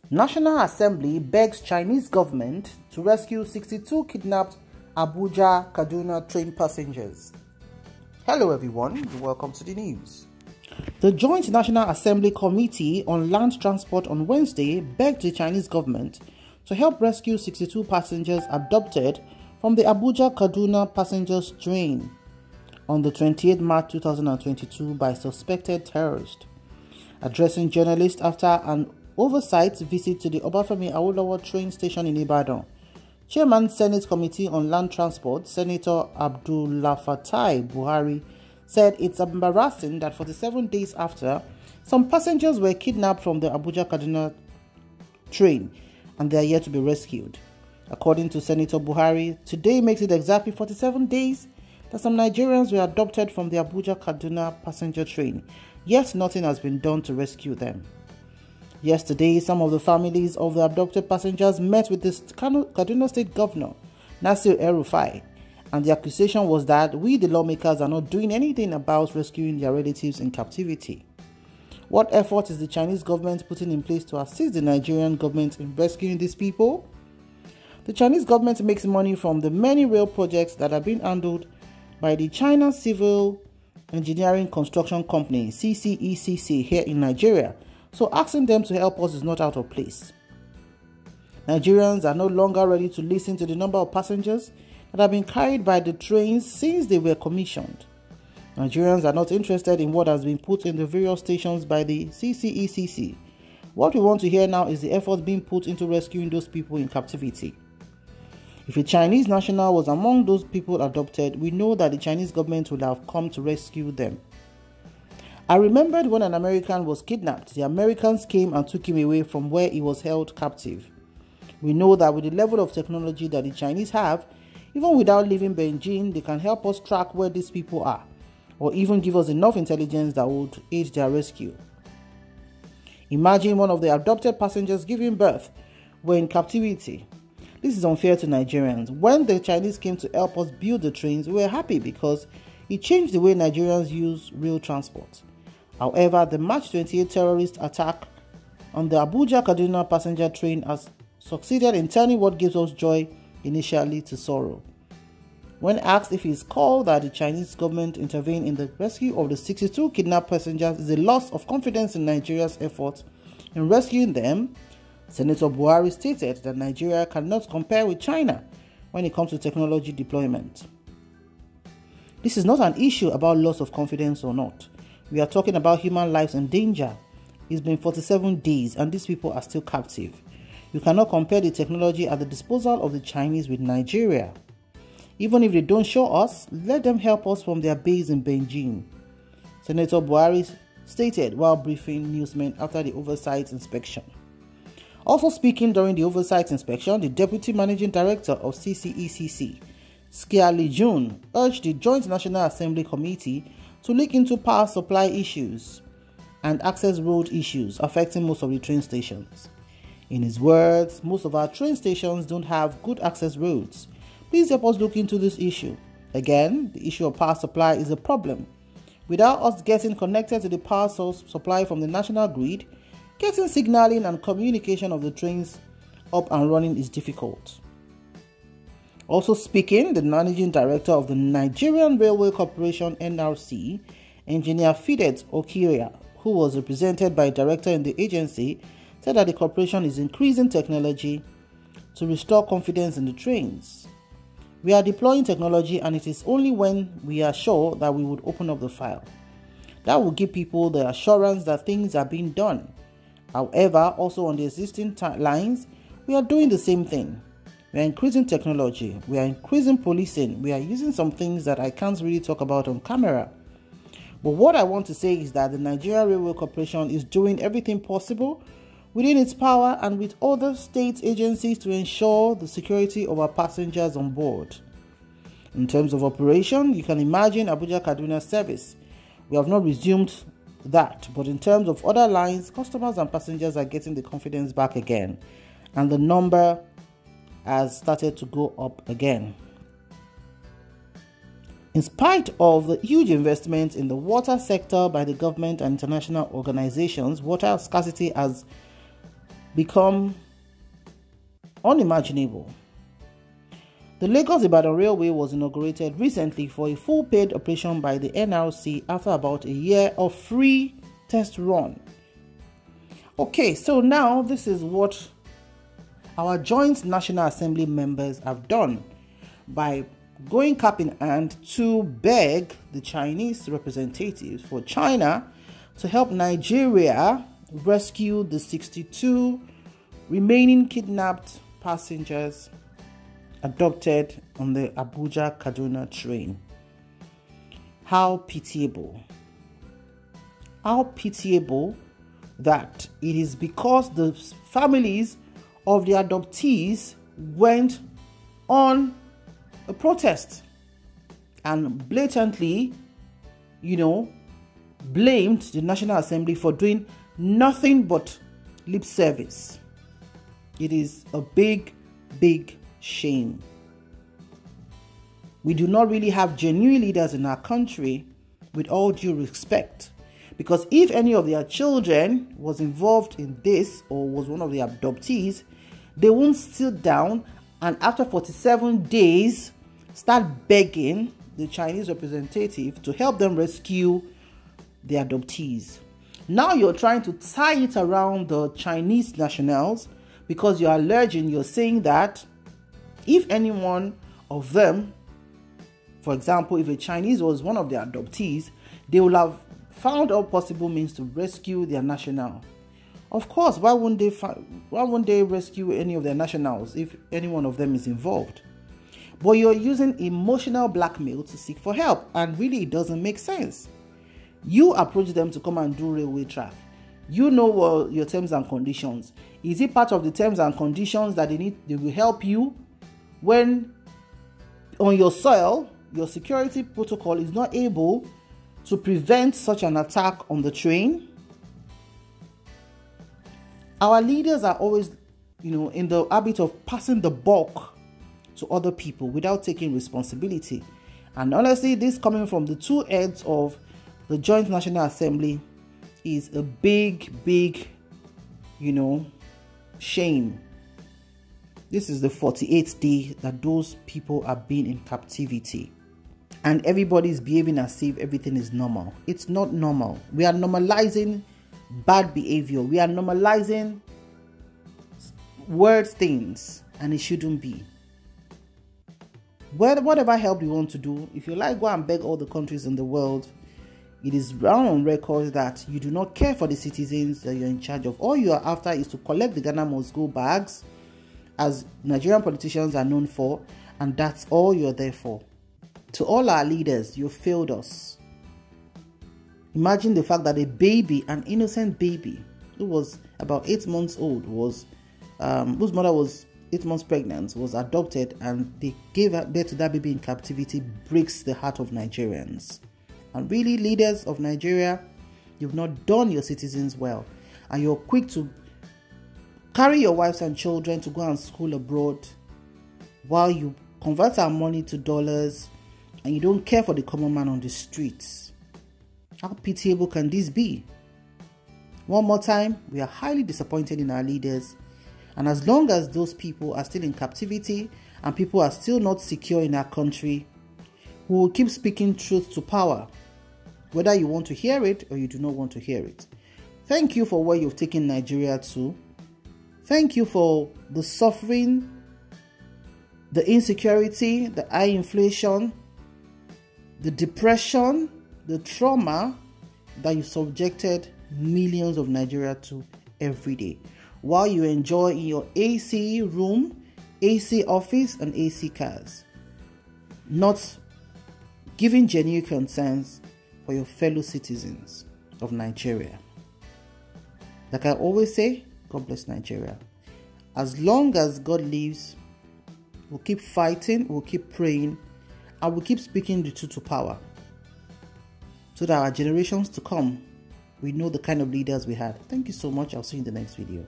National Assembly begs Chinese government to rescue 62 kidnapped Abuja, Kaduna train passengers. Hello everyone, welcome to the news. The Joint National Assembly Committee on Land Transport on Wednesday begged the Chinese government to help rescue 62 passengers abducted from the Abuja-Kaduna passengers train on the 28th March 2022 by suspected terrorists. Addressing journalists after an oversight visit to the Obafemi Awolowo train station in Ibadan, Chairman Senate Committee on Land Transport, Senator Abdulfatai Buhari, said it's embarrassing that 47 days after, some passengers were kidnapped from the Abuja-Kaduna train and they are yet to be rescued. According to Senator Buhari, today makes it exactly 47 days that some Nigerians were abducted from the Abuja-Kaduna passenger train, yet nothing has been done to rescue them. Yesterday, some of the families of the abducted passengers met with the Kaduna State Governor, Nasir El-Rufai, and the accusation was that we, the lawmakers, are not doing anything about rescuing their relatives in captivity. What effort is the Chinese government putting in place to assist the Nigerian government in rescuing these people? The Chinese government makes money from the many rail projects that are being handled by the China Civil Engineering Construction Company, CCECC, here in Nigeria, so asking them to help us is not out of place. Nigerians are no longer ready to listen to the number of passengers that have been carried by the trains since they were commissioned. Nigerians are not interested in what has been put in the various stations by the CCECC. What we want to hear now is the effort being put into rescuing those people in captivity. If a Chinese national was among those people adopted, we know that the Chinese government would have come to rescue them. I remembered when an American was kidnapped, the Americans came and took him away from where he was held captive. We know that with the level of technology that the Chinese have, even without leaving Bęģ, they can help us track where these people are, or even give us enough intelligence that would aid their rescue. Imagine one of the adopted passengers giving birth were in captivity. This is unfair to Nigerians. When the Chinese came to help us build the trains, we were happy because it changed the way Nigerians use rail transport. However, the March 28 terrorist attack on the Abuja-Kaduna passenger train has succeeded in turning what gives us joy initially to sorrow. When asked if his call that the Chinese government intervene in the rescue of the 62 kidnapped passengers is a loss of confidence in Nigeria's efforts in rescuing them, Senator Buhari stated that Nigeria cannot compare with China when it comes to technology deployment. This is not an issue about loss of confidence or not. We are talking about human lives in danger. It's been 47 days and these people are still captive. You cannot compare the technology at the disposal of the Chinese with Nigeria. Even if they don't show us, let them help us from their base in Bęģ, Senator Buhari stated while briefing newsmen after the oversight inspection. Also speaking during the oversight inspection, the Deputy Managing Director of CCECC, Skiali June, urged the Joint National Assembly Committee to look into power supply issues and access road issues affecting most of the train stations. In his words, most of our train stations don't have good access roads. Please help us look into this issue. Again, the issue of power supply is a problem. Without us getting connected to the power source supply from the national grid, getting signaling and communication of the trains up and running is difficult. Also speaking, the Managing Director of the Nigerian Railway Corporation (NRC), Engineer Pped Okiria, who was represented by a director in the agency, said that the corporation is increasing technology to restore confidence in the trains. We are deploying technology and it is only when we are sure that we would open up the file. That will give people the assurance that things are being done. However, also on the existing lines, we are doing the same thing. We are increasing technology, we are increasing policing, we are using some things that I can't really talk about on camera. But what I want to say is that the Nigerian Railway Corporation is doing everything possible within its power and with other state agencies to ensure the security of our passengers on board. In terms of operation, you can imagine Abuja-Kaduna service. We have not resumed that, but in terms of other lines, customers and passengers are getting the confidence back again, and the number has started to go up again. In spite of the huge investment in the water sector by the government and international organizations, water scarcity has become unimaginable. The Lagos-Ibadan Railway was inaugurated recently for a full paid operation by the NRC after about a year of free test run. Okay, so now this is what our joint National Assembly members have done by going cap in hand to beg the Chinese representatives for China to help Nigeria rescue the 62 remaining kidnapped passengers abducted on the Abuja Kaduna train. How pitiable. How pitiable that it is because the families of the adoptees went on a protest and blatantly, blamed the National Assembly for doing nothing but lip service. It is a big, big shame. We do not really have genuine leaders in our country, with all due respect, because if any of their children was involved in this or was one of the adoptees, they won't sit down and after 47 days start begging the Chinese representative to help them rescue the adoptees. Now you're trying to tie it around the Chinese nationals because you're alleging, you're saying that if any one of them, for example, if a Chinese was one of the adoptees, they will have found all possible means to rescue their national. Of course, why wouldn't they rescue any of their nationals if any one of them is involved? But you're using emotional blackmail to seek for help, and really it doesn't make sense. You approach them to come and do railway track. You know your terms and conditions. Is it part of the terms and conditions that they will help you when on your soil, your security protocol is not able to prevent such an attack on the train? Our leaders are always, in the habit of passing the buck to other people without taking responsibility. And honestly, this coming from the two heads of the Joint National Assembly is a big, big, shame. This is the 48th day that those people are being in captivity. And everybody's behaving as if everything is normal. It's not normal. We are normalizing bad behavior. We are normalizing weird things, and it shouldn't be. Whatever help you want to do, if you like, go and beg all the countries in the world. It is on record that you do not care for the citizens that you're in charge of. All you are after is to collect the Ghana must go bags, as Nigerian politicians are known for, and that's all you're there for. To all our leaders, you failed us. Imagine the fact that a baby, an innocent baby, who was about 8 months old, whose mother was 8 months pregnant, was adopted, and they gave birth to that baby in captivity, breaks the heart of Nigerians. And really, leaders of Nigeria, you've not done your citizens well, and you're quick to carry your wives and children to go and school abroad while you convert our money to dollars, and you don't care for the common man on the streets. How pitiable can this be? One more time, we are highly disappointed in our leaders, and as long as those people are still in captivity and people are still not secure in our country, we will keep speaking truth to power, whether you want to hear it or you do not want to hear it. Thank you for where you've taken Nigeria to. Thank you for the suffering, the insecurity, the high inflation, the depression, the trauma that you subjected millions of Nigeria to every day, while you enjoy in your AC room, AC office, and AC cars, not giving genuine concerns for your fellow citizens of Nigeria. Like I always say, God bless Nigeria. As long as God lives, we'll keep fighting, we'll keep praying, and we'll keep speaking the truth to power, so that our generations to come, we know the kind of leaders we had. Thank you so much. I'll see you in the next video.